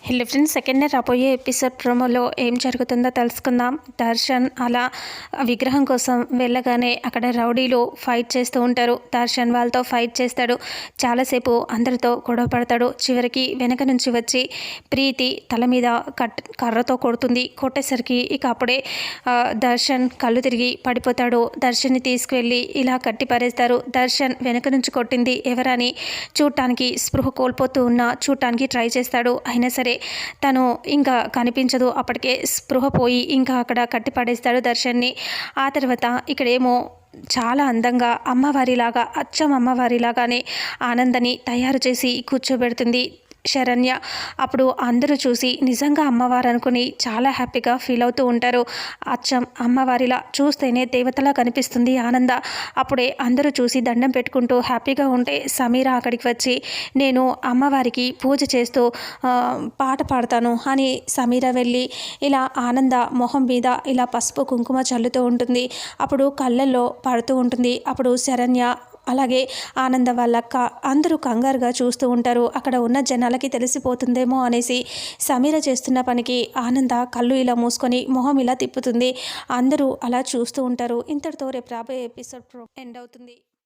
Hello friends, second రాబోయే episode ప్రోమోలో ఏం జరుగుతుందో తెలుసుకుందాం. దర్శన్ అలా విగ్రహం కోసం వెళ్ళగానే అక్కడ రౌడీలు ఫైట్ చేస్తూ ఉంటారు. దర్శన్ వాళ్ళతో ఫైట్ చేస్తాడు. చాలాసేపు అందరితో గొడవ పడతాడు. చివరికి వెనక నుంచి వచ్చి ప్రీతి తల మీద కర్రతో కొడుతుంది. కొట్టేసరికి ఇక అప్పుడే దర్శన్ కళ్ళు తిరిగి పడిపోతాడు. దర్శన్ని తీసుకువెళ్ళి ఇలా కట్టి పారేస్తారు. దర్శన్ వెనక నుంచి కొట్టింది ఎవరని చూడటానికి స్పృహ కోల్పోతూ ఉన్నా చూడటానికి ట్రై చేస్తాడు. అయినా సరే తను ఇంకా కనిపించదు. అప్పటికే స్పృహ పోయి ఇంకా అక్కడ కట్టి పడేస్తాడు దర్శన్ని. ఆ తర్వాత ఇక్కడేమో చాలా అందంగా అమ్మవారిలాగా అచ్చం అమ్మవారిలాగానే ఆనందని తయారు చేసి కూర్చోబెడుతుంది శరణ్య. అప్పుడు అందరూ చూసి నిజంగా అమ్మవారు అనుకుని చాలా హ్యాపీగా ఫీల్ అవుతూ ఉంటారు. అచ్చం అమ్మవారిలా చూస్తేనే దేవతలా కనిపిస్తుంది ఆనంద. అప్పుడే అందరూ చూసి దండం పెట్టుకుంటూ హ్యాపీగా ఉంటే సమీర అక్కడికి వచ్చి నేను అమ్మవారికి పూజ చేస్తూ పాట పాడతాను అని సమీర వెళ్ళి ఇలా ఆనంద మొహం మీద ఇలా పసుపు కుంకుమ చల్లుతూ ఉంటుంది. అప్పుడు కళ్ళల్లో పడుతూ ఉంటుంది. అప్పుడు శరణ్య అలాగే ఆనంద వాళ్ళక్క అందరూ కంగారుగా చూస్తూ ఉంటారు. అక్కడ ఉన్న జనాలకి తెలిసిపోతుందేమో అనేసి సమీర చేస్తున్న పనికి ఆనంద కళ్ళు ఇలా మూసుకొని మొహం ఇలా తిప్పుతుంది. అందరూ అలా చూస్తూ ఉంటారు. ఇంతటితో రేపు రాబోయే ఎపిసోడ్ ఎండ్ అవుతుంది.